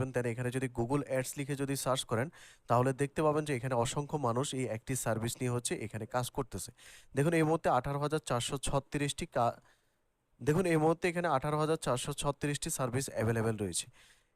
করবেন, দেন এখানে যদি গুগল অ্যাডস লিখে যদি সার্চ করেন তাহলে দেখতে পাবেন যে এখানে অসংখ্য মানুষ এই একটি সার্ভিস নিয়ে হচ্ছে এখানে কাজ করতেছে। দেখুন এই মুহূর্তে 18,436টি দেখুন এই মুহূর্তে এখানে 18,436টি সার্ভিস অ্যাভেলেবেল রয়েছে।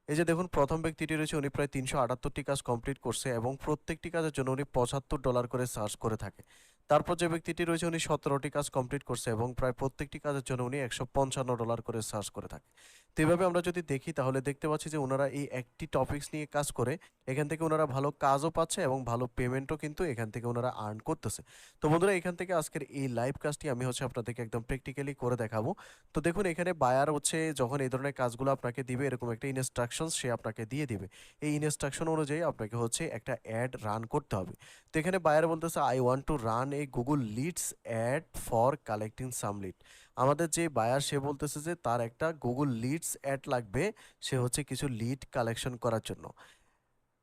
এই যে দেখুন প্রথম ব্যক্তিটি রয়েছে, উনি প্রায় 378টি কাজ কমপ্লিট করছে এবং প্রত্যেকটি কাজের জন্য উনি $75 করে চার্জ করে থাকে। তারপর যে ব্যক্তিটি রয়েছে উনি 17টি কাজ কমপ্লিট করছে এবং প্রায় প্রত্যেকটি কাজের জন্য উনি $155 করে চার্জ করে থাকে। তো এইভাবে আমরা যদি দেখি তাহলে দেখতে পাচ্ছি যে ওনারা এই একটি টপিকস নিয়ে কাজ করে এখান থেকে ওনারা ভালো কাজও পাচ্ছে এবং ভালো পেমেন্টও কিন্তু এখান থেকে ওনারা আর্ন করতেছে। তো বন্ধুরা এখান থেকে আজকের এই লাইভ কাজটি আমি হচ্ছে আপনাদেরকে একদম প্র্যাকটিক্যালি করে দেখাবো। তো দেখুন এখানে বায়ার হচ্ছে যখন এই ধরনের কাজগুলো আপনাকে দিবে এরকম একটা ইনস্ট্রাকশনস সে আপনাকে দিয়ে দিবে। এই ইনস্ট্রাকশন অনুযায়ী আপনাকে হচ্ছে একটা অ্যাড রান করতে হবে। তো এখানে বায়ার বলতেছে I want to run a Google leads ad for collecting some lead. আমাদের যে বায়ার সে বলতেছে যে তার একটা গুগল লিডস অ্যাড লাগবে, সে হচ্ছে কিছু লিড কালেকশন করার জন্য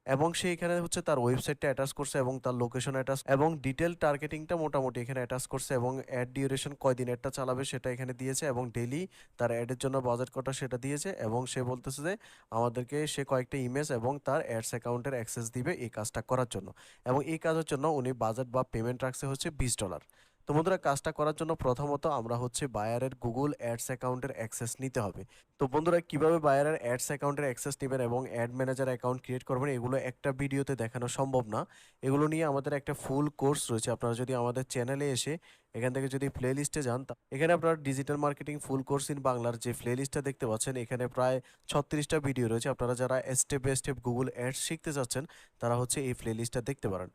এবং সে এখানে হচ্ছে তার ওয়েবসাইটটা অ্যাটাচ করছে এবং তার লোকেশন অ্যাটাচ এবং ডিটেল টার্গেটিংটা মোটামুটি এখানে অ্যাটাচ করছে এবং অ্যাড ডিউরেশন কয়দিন অ্যাডটা চালাবে সেটা এখানে দিয়েছে এবং ডেইলি তার অ্যাডের জন্য বাজেট কটা সেটা দিয়েছে এবং সে বলতেছে যে আমাদেরকে সে কয়েকটা ইমেজ এবং তার অ্যাডস অ্যাকাউন্টের অ্যাক্সেস দিবে এই কাজটা করার জন্য এবং এই কাজের জন্য উনি বাজেট বা পেমেন্ট রাখছে হচ্ছে $20। তো বন্ধুরা কাজটা করার জন্য প্রথমত আমরা হচ্ছে বায়ারের গুগল অ্যাডস অ্যাকাউন্টের অ্যাক্সেস নিতে হবে। তো বন্ধুরা কিভাবে বায়ারের অ্যাডস অ্যাকাউন্টের অ্যাক্সেস নেবেন এবং অ্যাড ম্যানেজার অ্যাকাউন্ট ক্রিয়েট করবেন এগুলো একটা ভিডিওতে দেখানো সম্ভব না। এগুলো নিয়ে আমাদের একটা ফুল কোর্স রয়েছে। আপনারা যদি আমাদের চ্যানেলে এসে এখান থেকে যদি প্লে লিস্টে যান এখানে আপনারা digital marketing full course in বাংলার যে প্লে লিস্টটা দেখতে পাচ্ছেন এখানে প্রায় 36টা ভিডিও রয়েছে। আপনারা যারা step by step Google ads শিখতে চাচ্ছেন তারা হচ্ছে এই প্লে লিস্টটা দেখতে পারেন।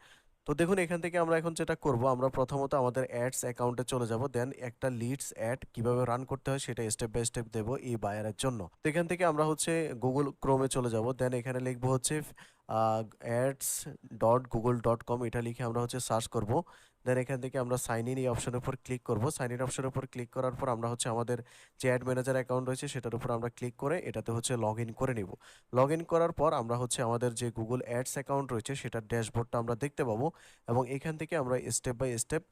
তো দেখুন এখান থেকে আমরা এখন যেটা করব আমরা প্রথমত আমাদের অ্যাডস অ্যাকাউন্টে চলে যাব, দেন একটা লিডস অ্যাড কিভাবে রান করতে হয় সেটা স্টেপ বাই স্টেপ দেব এই বায়ারের জন্য। তো এখান থেকে আমরা হচ্ছে গুগল ক্রোমে চলে যাব, দেন এখানে লিখবো হচ্ছে ads.google.com, এটা লিখে আমরা হচ্ছে সার্চ করব। দেন এখান থেকে আমরা সাইন ইন এই অপশনের উপর ক্লিক করব। সাইন ইন অপশনের উপর ক্লিক করার পর আমরা হচ্ছে আমাদের যে অ্যাড ম্যানেজার অ্যাকাউন্ট রয়েছে সেটার উপর আমরা ক্লিক করে এটাতে হচ্ছে লগ ইন করে নিব। লগ ইন করার পর আমরা হচ্ছে আমাদের যে গুগল অ্যাডস অ্যাকাউন্ট রয়েছে সেটার ড্যাশবোর্ডটা আমরা দেখতে পাবো এবং এখান থেকে আমরা স্টেপ বাই স্টেপ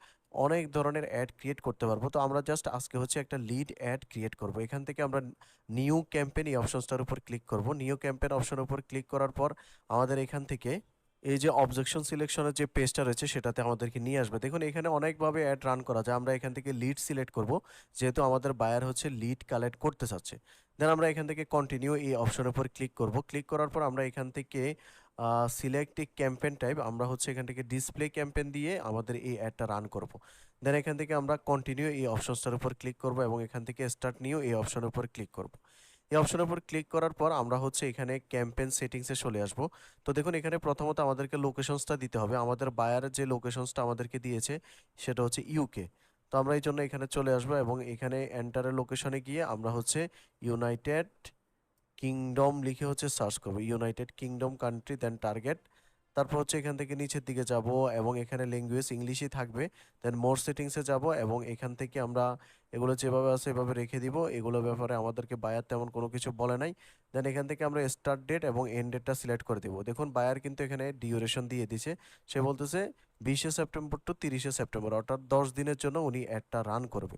অনেক ধরনের অ্যাড ক্রিয়েট করতে পারবো। তো আমরা জাস্ট আজকে হচ্ছে একটা লিড অ্যাড ক্রিয়েট করব। এখান থেকে আমরা নিউ ক্যাম্পেইন এই অপশনসটার উপর ক্লিক করব। নিউ ক্যাম্পেইন অপশনের উপর ক্লিক করার পর আমাদের এখান থেকে এই যে অবজেকশন সিলেকশনের যে পেজটা রয়েছে সেটাতে আমাদেরকে নিয়ে আসবে। দেখুন এখানে অনেকভাবে অ্যাড রান করা যায়। আমরা এখান থেকে লিড সিলেক্ট করব, যেহেতু আমাদের বায়ার হচ্ছে লিড কালেক্ট করতে চাচ্ছে। দেন আমরা এখান থেকে কন্টিনিউ এই অপশনের উপর ক্লিক করব। ক্লিক করার পর আমরা এখান থেকে সিলেক্ট এ ক্যাম্পেইন টাইপ, আমরা হচ্ছে এখান থেকে ডিসপ্লে ক্যাম্পেইন দিয়ে আমাদের এই অ্যাডটা রান করব। দেন এখান থেকে আমরা কন্টিনিউ এই অপশনসটার উপর ক্লিক করব এবং এখান থেকে স্টার্ট নিউ এই অপশনের উপর ক্লিক করব। এই অপশনের উপর ক্লিক করার পর আমরা হচ্ছে এখানে ক্যাম্পেইন সেটিংসে চলে আসব। তো দেখুন এখানে প্রথমত আমাদেরকে লোকেশনসটা দিতে হবে। আমাদের বায়ারের যে লোকেশনসটা আমাদেরকে দিয়েছে সেটা হচ্ছে ইউকে। তো আমরা এই জন্য এখানে চলে আসবো এবং এখানে এন্টারের লোকেশনে গিয়ে আমরা হচ্ছে ইউনাইটেড কিংডম লিখে হচ্ছে সার্চ করবো, ইউনাইটেড কিংডম কান্ট্রি, দেন টার্গেট। তারপর হচ্ছে এখান থেকে নিচের দিকে যাব এবং এখানে ল্যাঙ্গুয়েজ ইংলিশই থাকবে। দেন মোর সেটিংসে যাব এবং এখান থেকে আমরা এগুলো যেভাবে আছে এভাবে রেখে দিব। এগুলোর ব্যাপারে আমাদেরকে বায়ার তেমন কোনো কিছু বলে নাই। দেন এখান থেকে আমরা স্টার্ট ডেট এবং এন্ড ডেটটা সিলেক্ট করে দিব। দেখুন বায়ার কিন্তু এখানে ডিউরেশন দিয়ে দিছে। সে বলতেছে 20শে সেপ্টেম্বর টু 30শে সেপ্টেম্বর, অর্থাৎ 10 দিনের জন্য উনি অ্যাডটা রান করবে।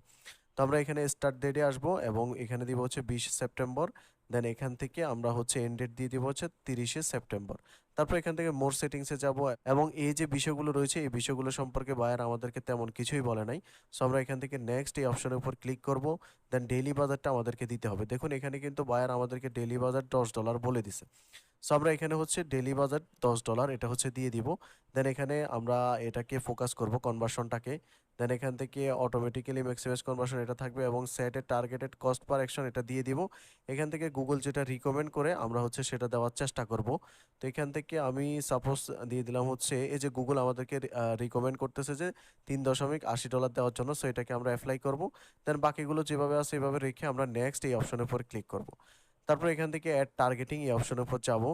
তো আমরা এখানে স্টার্ট ডেটে আসবো এবং এখানে দিব হচ্ছে 20 সেপ্টেম্বর। দেন এখান থেকে আমরা হচ্ছে এন্ড ডেট দিয়ে দিব হচ্ছে 30শে সেপ্টেম্বর। তারপর এখান থেকে মোর সেটিংসে যাব এবং এই যে বিষয়গুলো রয়েছে এই বিষয়গুলো সম্পর্কে বায়ার আমাদেরকে তেমন কিছুই বলে নাই। সো আমরা এখান থেকে নেক্সট এই অপশনের উপর ক্লিক করব। দেন ডেইলি বাজারটা আমাদেরকে দিতে হবে। দেখুন এখানে কিন্তু বায়ার আমাদেরকে ডেইলি বাজার $10 বলে দিছে। সো আমরা এখানে হচ্ছে ডেইলি বাজার $10 এটা হচ্ছে দিয়ে দিব। দেন এখানে আমরা এটাকে ফোকাস করব কনভার্সনটাকে। দেন এখান থেকে অটোমেটিক্যালি ম্যাক্সিমাইজ কনভার্সন এটা থাকবে এবং সেট এ টার্গেটেড কস্ট পার অ্যাকশন এটা দিয়ে দিব। এখান থেকে গুগল যেটা রিকমেন্ড করে আমরা হচ্ছে সেটা দেওয়ার চেষ্টা করব। তো এখান থেকে আমি সাপোজ দিয়ে দিলাম হচ্ছে এই যে গুগল আমাদেরকে রিকমেন্ড করতেছে যে $3.80 দেওয়ার জন্য, সো এটাকে আমরা অ্যাপ্লাই করব। দেন বাকিগুলো যেভাবে আছে এভাবে রেখে আমরা নেক্সট এই অপশনের উপর ক্লিক করব। তারপর এখান থেকে অ্যাড টার্গেটিং এই অপশনের উপর যাব।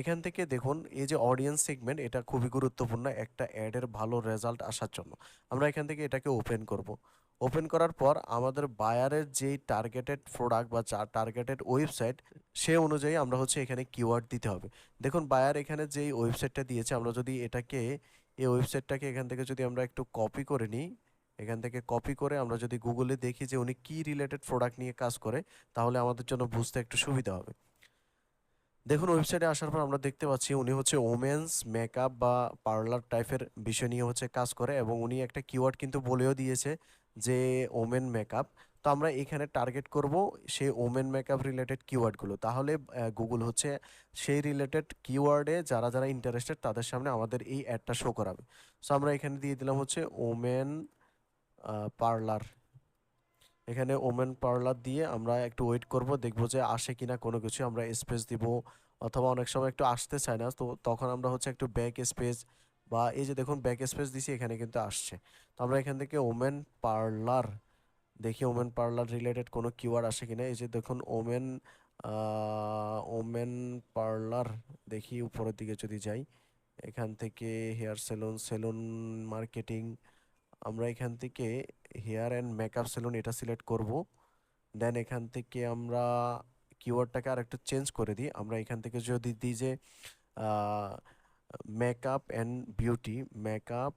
এখান থেকে দেখুন এই যে অডিয়েন্স সেগমেন্ট এটা খুবই গুরুত্বপূর্ণ একটা অ্যাডের ভালো রেজাল্ট আসার জন্য। আমরা এখান থেকে এটাকে ওপেন করব। ওপেন করার পর আমাদের বায়ারের যেই টার্গেটেড প্রোডাক্ট বা টার্গেটেড ওয়েবসাইট সে অনুযায়ী আমরা হচ্ছে এখানে কিওয়ার্ড দিতে হবে। দেখুন বায়ার এখানে যেই ওয়েবসাইটটা দিয়েছে আমরা যদি এটাকে এই ওয়েবসাইটটাকে এখান থেকে যদি আমরা একটু কপি করে নিই, এখান থেকে কপি করে আমরা যদি গুগলে দেখি যে উনি কি রিলেটেড প্রোডাক্ট নিয়ে কাজ করে তাহলে আমাদের জন্য বুঝতে একটু সুবিধা হবে। দেখুন ওয়েবসাইটে আসার পর আমরা দেখতে পাচ্ছি উনি হচ্ছে ওমেন্স মেকআপ বা পার্লার টাইপের বিষয় নিয়ে হচ্ছে কাজ করে এবং উনি একটা কিওয়ার্ড কিন্তু বলেও দিয়েছে যে ওমেন মেকআপ। তো আমরা এখানে টার্গেট করব সেই ওমেন মেকআপ রিলেটেড কিওয়ার্ডগুলো, তাহলে গুগল হচ্ছে সেই রিলেটেড কিওয়ার্ডে যারা যারা ইন্টারেস্টেড তাদের সামনে আমাদের এই অ্যাডটা শো করাবে। সো আমরা এখানে দিয়ে দিলাম হচ্ছে ওমেন পার্লার। এখানে ওমেন পার্লার দিয়ে আমরা একটু ওয়েট করব, দেখবো যে আসে কিনা কোনো কিছু, আমরা স্পেস দিব অথবা অনেক সময় একটু আসতে চায় না, তো তখন আমরা হচ্ছে একটু ব্যাক স্পেস বা এই যে দেখুন ব্যাক স্পেস দিছি, এখানে কিন্তু আসছে। তো আমরা এখান থেকে ওমেন পার্লার দেখি ওমেন পার্লার রিলেটেড কোনো কিওয়ার্ড আসে কিনা। এই যে দেখুন ওমেন ওমেন পার্লার, দেখি উপরের দিকে যদি যাই এখান থেকে হেয়ার সেলুন, সেলুন মার্কেটিং, আমরা এখান থেকে হেয়ার অ্যান্ড মেকআপ সেলুন এটা সিলেক্ট করব। দেন এখান থেকে আমরা কিওয়ার্ডটাকে আর একটু চেঞ্জ করে দিই। আমরা এখান থেকে যদি দিই যে makeup and beauty, makeup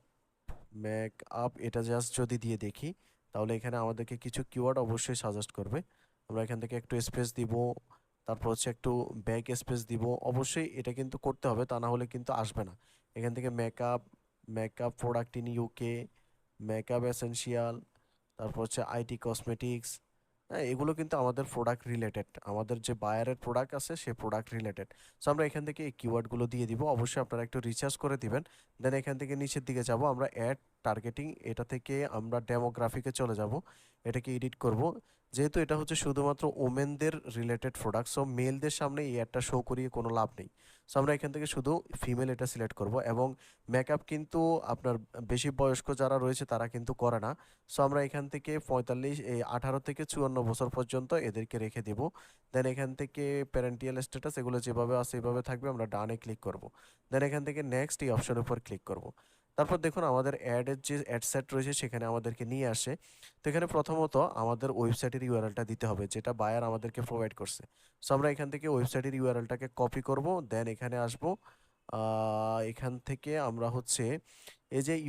makeup এটা জাস্ট যদি দিয়ে দেখি, তাহলে এখানে আমাদেরকে কিছু কিওয়ার্ড অবশ্যই সাজেস্ট করবে। আমরা এখান থেকে একটু স্পেস দিব, তারপর হচ্ছে একটু ব্যাক স্পেস দিব, অবশ্যই এটা কিন্তু করতে হবে, তা না হলে কিন্তু আসবে না। এখান থেকে makeup, makeup product in UK, makeup essential, তারপর হচ্ছে আইটি কসমেটিক্স। হ্যাঁ, এগুলো কিন্তু আমাদের প্রোডাক্ট রিলেটেড, আমাদের যে বায়ারের প্রোডাক্ট আছে সে প্রোডাক্ট রিলেটেড। সো আমরা এখান থেকে এই কিওয়ার্ডগুলো দিয়ে দিব, অবশ্যই আপনারা একটু রিসার্চ করে দিবেন। দেন এখান থেকে নিচের দিকে যাব, আমরা অ্যাড টার্গেটিং, এটা থেকে আমরা ডেমোগ্রাফিকে চলে যাব, এটাকে এডিট করব। যেহেতু এটা হচ্ছে শুধুমাত্র ওমেনদের রিলেটেড প্রোডাক্ট, সো মেলদের সামনে এই অ্যাডটা শো করিয়ে কোনো লাভ নেই। সো আমরা এখান থেকে শুধু ফিমেল এটা সিলেক্ট করব এবং মেকআপ কিন্তু আপনার বেশি বয়স্ক যারা রয়েছে তারা কিন্তু করে না। সো আমরা এখান থেকে 18 থেকে 54 বছর পর্যন্ত এদেরকে রেখে দিব। দেন এখান থেকে প্যারেন্টিয়াল স্ট্যাটাস এগুলো যেভাবে আছে এভাবে থাকবে, আমরা ডানে ক্লিক করব। দেন এখান থেকে নেক্সট এই অপশনের উপর ক্লিক করব। তারপর দেখুন আমাদের অ্যাডের যে অ্যাড সেট রয়েছে সেখানে আমাদেরকে নিয়ে আসে। তো এখানে প্রথমত আমাদের ওয়েবসাইটের ইউআরএলটা দিতে হবে যেটা বায়ার আমাদেরকে প্রোভাইড করছে। সো আমরা এখান থেকে ওয়েবসাইটের ইউআরএলটাকে কপি করব, দেন এখানে আসব। এখান থেকে আমরা হচ্ছে এই যে